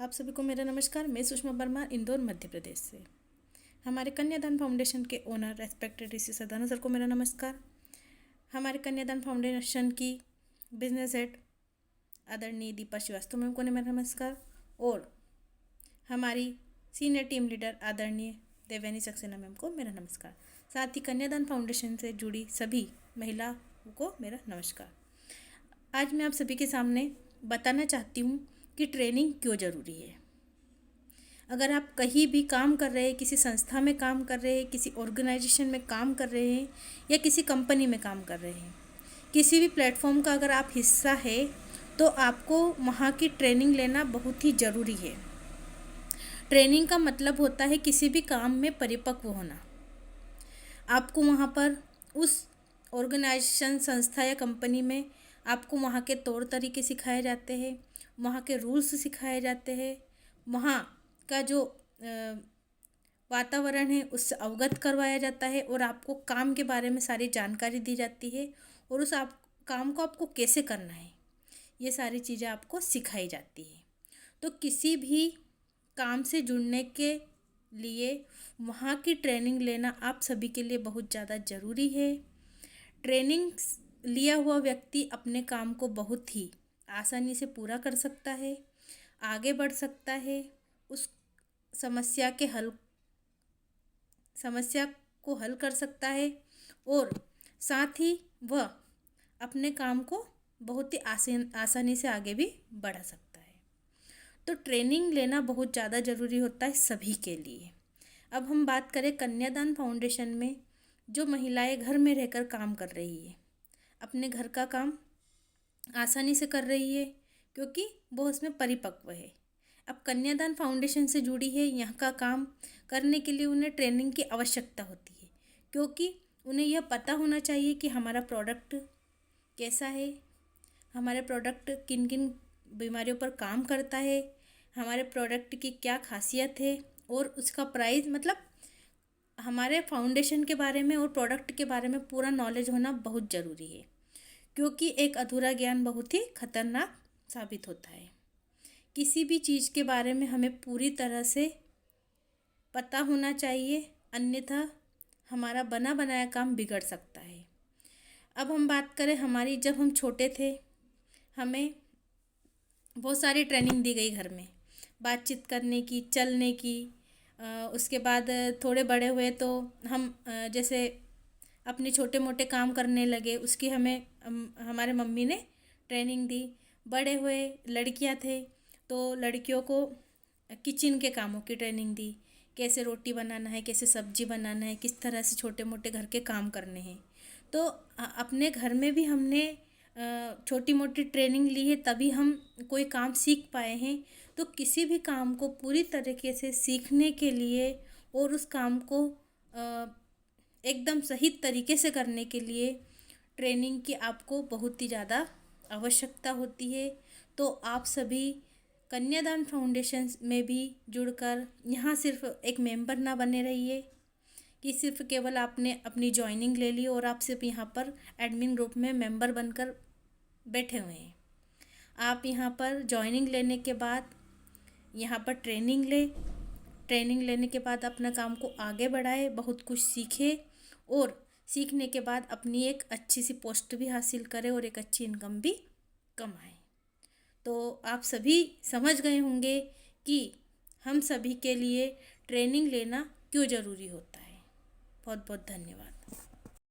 आप सभी को मेरा नमस्कार। मैं सुषमा वर्मा, इंदौर, मध्य प्रदेश से। हमारे कन्यादान फाउंडेशन के ओनर रेस्पेक्टेड ऋषि सदानंद सर को मेरा नमस्कार। हमारे कन्यादान फाउंडेशन की बिजनेस हेड आदरणीय दीपा श्रीवास्तव मैम को मेरा नमस्कार और हमारी सीनियर टीम लीडर आदरणीय देवयानी सक्सेना मैम को मेरा नमस्कार। साथ ही कन्यादान फाउंडेशन से जुड़ी सभी महिलाओं को मेरा नमस्कार। आज मैं आप सभी के सामने बताना चाहती हूँ कि ट्रेनिंग क्यों ज़रूरी है। अगर आप कहीं भी काम कर रहे हैं, किसी संस्था में काम कर रहे हैं, किसी ऑर्गेनाइजेशन में काम कर रहे हैं या किसी कंपनी में काम कर रहे हैं, किसी भी प्लेटफॉर्म का अगर आप हिस्सा है तो आपको वहाँ की ट्रेनिंग लेना बहुत ही ज़रूरी है। ट्रेनिंग का मतलब होता है किसी भी काम में परिपक्व होना। आपको वहाँ पर उस ऑर्गेनाइजेशन, संस्था या कंपनी में आपको वहाँ के तौर तरीके सिखाए जाते हैं, वहाँ के रूल्स सिखाए जाते हैं, वहाँ का जो वातावरण है उससे अवगत करवाया जाता है और आपको काम के बारे में सारी जानकारी दी जाती है और उस काम को आपको कैसे करना है, ये सारी चीज़ें आपको सिखाई जाती है। तो किसी भी काम से जुड़ने के लिए वहाँ की ट्रेनिंग लेना आप सभी के लिए बहुत ज़्यादा ज़रूरी है। ट्रेनिंग लिया हुआ व्यक्ति अपने काम को बहुत ही आसानी से पूरा कर सकता है, आगे बढ़ सकता है, उस समस्या को हल कर सकता है और साथ ही वह अपने काम को बहुत ही आसानी से आगे भी बढ़ा सकता है। तो ट्रेनिंग लेना बहुत ज़्यादा ज़रूरी होता है सभी के लिए। अब हम बात करें कन्यादान फाउंडेशन में जो महिलाएं घर में रहकर काम कर रही है, अपने घर का काम आसानी से कर रही है क्योंकि वो उसमें परिपक्व है। अब कन्यादान फाउंडेशन से जुड़ी है, यहाँ का काम करने के लिए उन्हें ट्रेनिंग की आवश्यकता होती है क्योंकि उन्हें यह पता होना चाहिए कि हमारा प्रोडक्ट कैसा है, हमारे प्रोडक्ट किन किन बीमारियों पर काम करता है, हमारे प्रोडक्ट की क्या खासियत है और उसका प्राइस, मतलब हमारे फाउंडेशन के बारे में और प्रोडक्ट के बारे में पूरा नॉलेज होना बहुत ज़रूरी है क्योंकि एक अधूरा ज्ञान बहुत ही खतरनाक साबित होता है। किसी भी चीज़ के बारे में हमें पूरी तरह से पता होना चाहिए, अन्यथा हमारा बना बनाया काम बिगड़ सकता है। अब हम बात करें हमारी, जब हम छोटे थे हमें बहुत सारी ट्रेनिंग दी गई घर में, बातचीत करने की, चलने की। उसके बाद थोड़े बड़े हुए तो हम जैसे अपने छोटे मोटे काम करने लगे, उसकी हमें हमारे मम्मी ने ट्रेनिंग दी। बड़े हुए लड़कियां थे तो लड़कियों को किचन के कामों की ट्रेनिंग दी, कैसे रोटी बनाना है, कैसे सब्जी बनाना है, किस तरह से छोटे मोटे घर के काम करने हैं। तो अपने घर में भी हमने छोटी मोटी ट्रेनिंग ली है, तभी हम कोई काम सीख पाए हैं। तो किसी भी काम को पूरी तरीके से सीखने के लिए और उस काम को एकदम सही तरीके से करने के लिए ट्रेनिंग की आपको बहुत ही ज़्यादा आवश्यकता होती है। तो आप सभी कन्यादान फाउंडेशन में भी जुड़कर यहाँ सिर्फ एक मेंबर ना बने रहिए कि सिर्फ केवल आपने अपनी ज्वाइनिंग ले ली और आप सिर्फ यहाँ पर एडमिन ग्रुप में मेंबर बनकर बैठे हुए हैं। आप यहाँ पर ज्वाइनिंग लेने के बाद यहाँ पर ट्रेनिंग लेने के बाद अपना काम को आगे बढ़ाए, बहुत कुछ सीखे और सीखने के बाद अपनी एक अच्छी सी पोस्ट भी हासिल करें और एक अच्छी इनकम भी कमाएं। तो आप सभी समझ गए होंगे कि हम सभी के लिए ट्रेनिंग लेना क्यों ज़रूरी होता है। बहुत बहुत धन्यवाद।